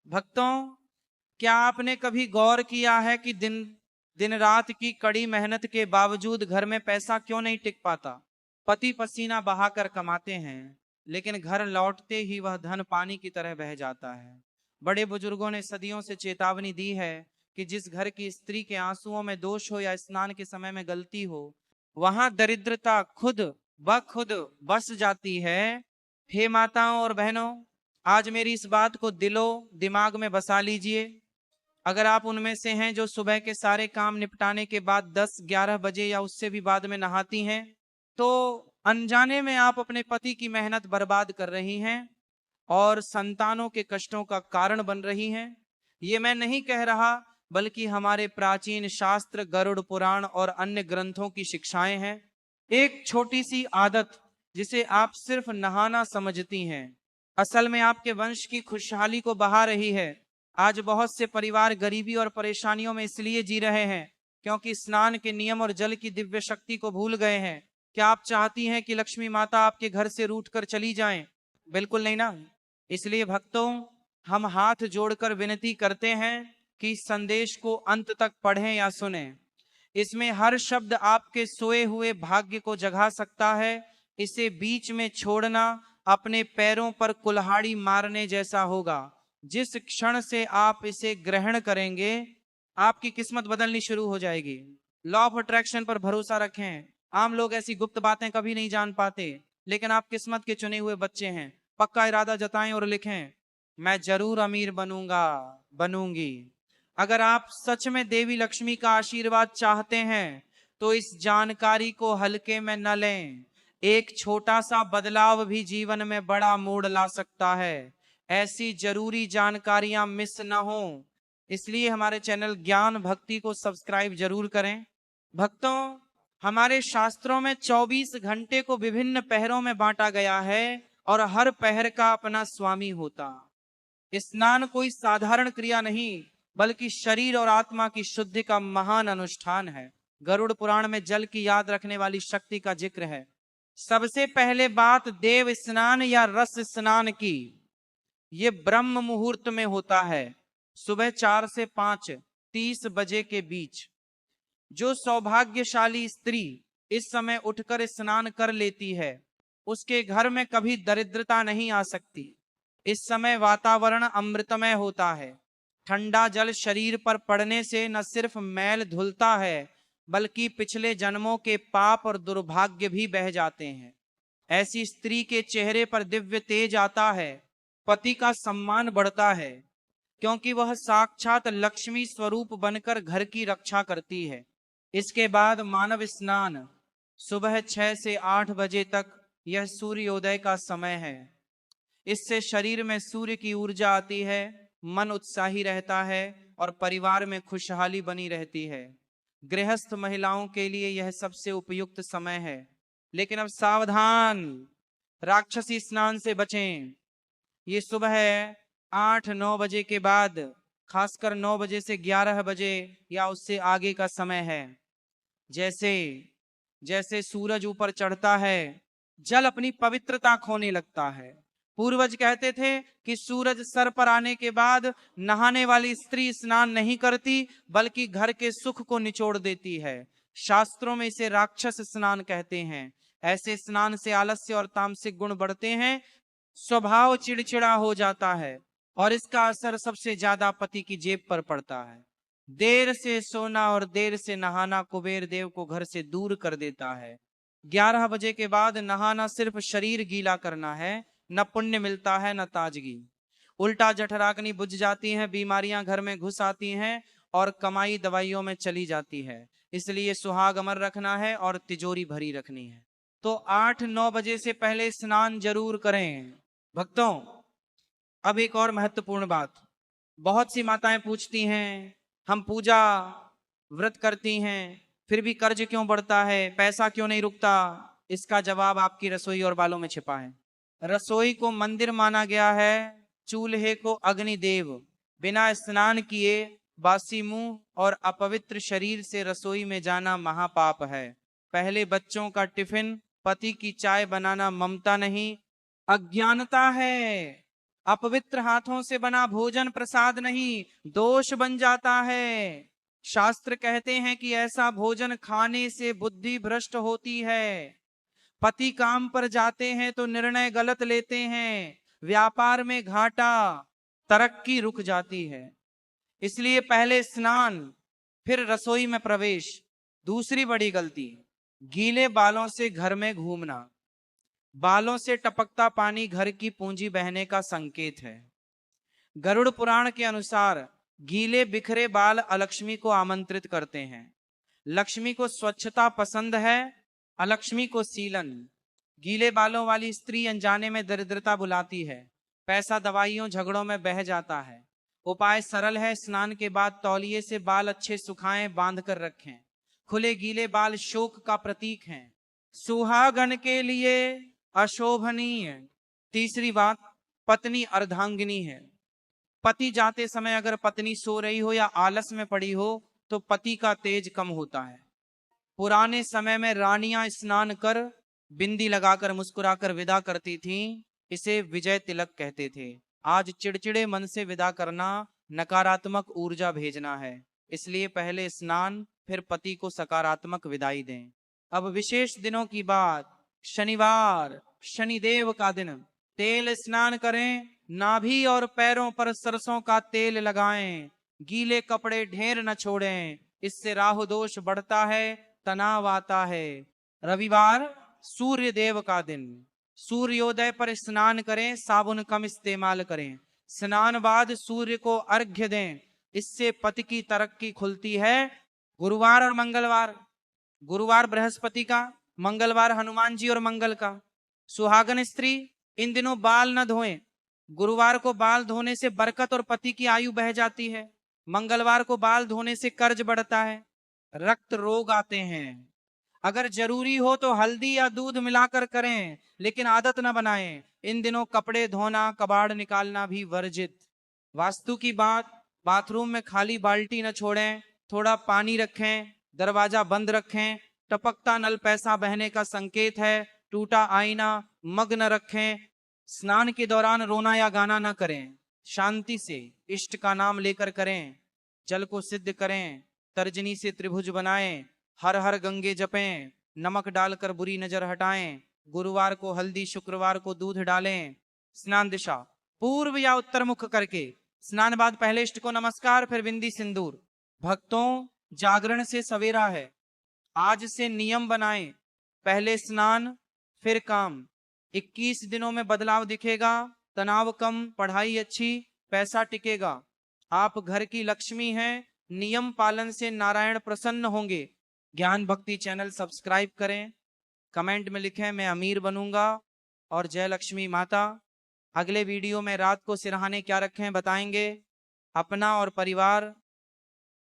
भक्तों, क्या आपने कभी गौर किया है कि दिन दिन रात की कड़ी मेहनत के बावजूद घर में पैसा क्यों नहीं टिक पाता? पति पसीना बहाकर कमाते हैं, लेकिन घर लौटते ही वह धन पानी की तरह बह जाता है। बड़े बुजुर्गों ने सदियों से चेतावनी दी है कि जिस घर की स्त्री के आंसुओं में दोष हो या स्नान के समय में गलती हो, वहां दरिद्रता खुद ब खुद बस जाती है। हे माताओं और बहनों, आज मेरी इस बात को दिलो दिमाग में बसा लीजिए। अगर आप उनमें से हैं जो सुबह के सारे काम निपटाने के बाद 10-11 बजे या उससे भी बाद में नहाती हैं, तो अनजाने में आप अपने पति की मेहनत बर्बाद कर रही हैं और संतानों के कष्टों का कारण बन रही हैं। ये मैं नहीं कह रहा, बल्कि हमारे प्राचीन शास्त्र, गरुड़ पुराण और अन्य ग्रंथों की शिक्षाएं हैं। एक छोटी सी आदत जिसे आप सिर्फ नहाना समझती हैं, असल में आपके वंश की खुशहाली को बहा रही है। आज बहुत से परिवार गरीबी और परेशानियों में इसलिए जी रहे हैं क्योंकि स्नान के नियम और जल की दिव्य शक्ति को भूल गए हैं। क्या आप चाहती हैं कि लक्ष्मी माता आपके घर से रूठ कर चली जाएं? बिल्कुल नहीं ना। इसलिए भक्तों, हम हाथ जोड़कर विनती करते हैं कि इस संदेश को अंत तक पढ़ें या सुनें। इसमें हर शब्द आपके सोए हुए भाग्य को जगा सकता है। इसे बीच में छोड़ना अपने पैरों पर कुल्हाड़ी मारने जैसा होगा। जिस क्षण से आप इसे ग्रहण करेंगे, आपकी किस्मत बदलनी शुरू हो जाएगी। लॉ ऑफ अट्रैक्शन पर भरोसा रखें। आम लोग ऐसी गुप्त बातें कभी नहीं जान पाते, लेकिन आप किस्मत के चुने हुए बच्चे हैं। पक्का इरादा जताएं और लिखें, मैं जरूर अमीर बनूंगा, बनूंगी। अगर आप सच में देवी लक्ष्मी का आशीर्वाद चाहते हैं, तो इस जानकारी को हल्के में न लें। एक छोटा सा बदलाव भी जीवन में बड़ा मोड़ ला सकता है। ऐसी जरूरी जानकारियां मिस न हो, इसलिए हमारे चैनल ज्ञान भक्ति को सब्सक्राइब जरूर करें। भक्तों, हमारे शास्त्रों में 24 घंटे को विभिन्न पहरों में बांटा गया है और हर पहर का अपना स्वामी होता। स्नान कोई साधारण क्रिया नहीं, बल्कि शरीर और आत्मा की शुद्धि का महान अनुष्ठान है। गरुड़ पुराण में जल की याद रखने वाली शक्ति का जिक्र है। सबसे पहले बात देव स्नान या रस स्नान की। ये ब्रह्म मुहूर्त में होता है, सुबह 4 से 5:30 बजे के बीच। जो सौभाग्यशाली स्त्री इस समय उठकर स्नान कर लेती है, उसके घर में कभी दरिद्रता नहीं आ सकती। इस समय वातावरण अमृतमय होता है। ठंडा जल शरीर पर पड़ने से न सिर्फ मैल धुलता है, बल्कि पिछले जन्मों के पाप और दुर्भाग्य भी बह जाते हैं। ऐसी स्त्री के चेहरे पर दिव्य तेज आता है, पति का सम्मान बढ़ता है, क्योंकि वह साक्षात लक्ष्मी स्वरूप बनकर घर की रक्षा करती है। इसके बाद मानव स्नान, सुबह 6 से 8 बजे तक यह सूर्योदय का समय है। इससे शरीर में सूर्य की ऊर्जा आती है, मन उत्साही रहता है और परिवार में खुशहाली बनी रहती है। गृहस्थ महिलाओं के लिए यह सबसे उपयुक्त समय है। लेकिन अब सावधान, राक्षसी स्नान से बचें। ये सुबह 8-9 बजे के बाद, खासकर 9 बजे से 11 बजे या उससे आगे का समय है। जैसे जैसे सूरज ऊपर चढ़ता है, जल अपनी पवित्रता खोने लगता है। पूर्वज कहते थे कि सूरज सर पर आने के बाद नहाने वाली स्त्री स्नान नहीं करती, बल्कि घर के सुख को निचोड़ देती है। शास्त्रों में इसे राक्षस स्नान कहते हैं। ऐसे स्नान से आलस्य और तामसिक गुण बढ़ते हैं, स्वभाव चिड़चिड़ा हो जाता है और इसका असर सबसे ज्यादा पति की जेब पर पड़ता है। देर से सोना और देर से नहाना कुबेर देव को घर से दूर कर देता है। 11 बजे के बाद नहाना सिर्फ शरीर गीला करना है, न पुण्य मिलता है न ताजगी। उल्टा जठराग्नि बुझ जाती है, बीमारियां घर में घुस आती हैं और कमाई दवाइयों में चली जाती है। इसलिए सुहाग अमर रखना है और तिजोरी भरी रखनी है। तो 8-9 बजे से पहले स्नान जरूर करें। भक्तों, अब एक और महत्वपूर्ण बात। बहुत सी माताएं पूछती हैं, हम पूजा व्रत करती हैं, फिर भी कर्ज क्यों बढ़ता है, पैसा क्यों नहीं रुकता? इसका जवाब आपकी रसोई और बालों में छिपा है। रसोई को मंदिर माना गया है, चूल्हे को अग्निदेव। बिना स्नान किए बासी मुंह और अपवित्र शरीर से रसोई में जाना महापाप है। पहले बच्चों का टिफिन, पति की चाय बनाना ममता नहीं, अज्ञानता है। अपवित्र हाथों से बना भोजन प्रसाद नहीं, दोष बन जाता है। शास्त्र कहते हैं कि ऐसा भोजन खाने से बुद्धि भ्रष्ट होती है। पति काम पर जाते हैं तो निर्णय गलत लेते हैं, व्यापार में घाटा, तरक्की रुक जाती है। इसलिए पहले स्नान फिर रसोई में प्रवेश। दूसरी बड़ी गलती, गीले बालों से घर में घूमना। बालों से टपकता पानी घर की पूंजी बहने का संकेत है। गरुड़ पुराण के अनुसार गीले बिखरे बाल अलक्ष्मी को आमंत्रित करते हैं। लक्ष्मी को स्वच्छता पसंद है, अलक्ष्मी को सीलन। गीले बालों वाली स्त्री अनजाने में दरिद्रता बुलाती है, पैसा दवाइयों झगड़ों में बह जाता है। उपाय सरल है, स्नान के बाद तौलिए से बाल अच्छे सुखाएं, बांध कर रखें। खुले गीले बाल शोक का प्रतीक हैं, सुहागन के लिए अशोभनीय। तीसरी बात, पत्नी अर्धांगिनी है। पति जाते समय अगर पत्नी सो रही हो या आलस में पड़ी हो तो पति का तेज कम होता है। पुराने समय में रानियां स्नान कर बिंदी लगाकर मुस्कुराकर विदा करती थीं, इसे विजय तिलक कहते थे। आज चिड़चिड़े मन से विदा करना नकारात्मक ऊर्जा भेजना है, इसलिए पहले स्नान फिर पति को सकारात्मक विदाई दें। अब विशेष दिनों की बात, शनिवार शनिदेव का दिन, तेल स्नान करें, नाभि और पैरों पर सरसों का तेल लगाएं, गीले कपड़े ढेर न छोड़ें, इससे राहु दोष बढ़ता है, तनाव आता है। रविवार सूर्य देव का दिन, सूर्योदय पर स्नान करें, साबुन कम इस्तेमाल करें, स्नान बाद सूर्य को अर्घ्य दें, इससे पति की तरक्की खुलती है। गुरुवार और मंगलवार, गुरुवार बृहस्पति का, मंगलवार हनुमान जी और मंगल का। सुहागन स्त्री इन दिनों बाल न धोएं। गुरुवार को बाल धोने से बरकत और पति की आयु बह जाती है, मंगलवार को बाल धोने से कर्ज बढ़ता है, रक्त रोग आते हैं। अगर जरूरी हो तो हल्दी या दूध मिलाकर करें, लेकिन आदत न बनाएं। इन दिनों कपड़े धोना, कबाड़ निकालना भी वर्जित। वास्तु की बात, बाथरूम में खाली बाल्टी न छोड़ें, थोड़ा पानी रखें, दरवाजा बंद रखें। टपकता नल पैसा बहने का संकेत है, टूटा आईना मग न रखें। स्नान के दौरान रोना या गाना न करें, शांति से इष्ट का नाम लेकर करें। जल को सिद्ध करें, तर्जनी से त्रिभुज बनाएं, हर हर गंगे जपें, नमक डालकर बुरी नजर हटाएं। गुरुवार को हल्दी, शुक्रवार को दूध डालें। स्नान दिशा पूर्व या उत्तर मुख करके, स्नान बाद पहले इष्ट को नमस्कार, फिर बिंदी सिंदूर। भक्तों, जागरण से सवेरा है, आज से नियम बनाएं, पहले स्नान फिर काम। 21 दिनों में बदलाव दिखेगा, तनाव कम, पढ़ाई अच्छी, पैसा टिकेगा। आप घर की लक्ष्मी हैं, नियम पालन से नारायण प्रसन्न होंगे। ज्ञान भक्ति चैनल सब्सक्राइब करें, कमेंट में लिखें मैं अमीर बनूंगा और जय लक्ष्मी माता। अगले वीडियो में रात को सिरहाने क्या रखें बताएंगे। अपना और परिवार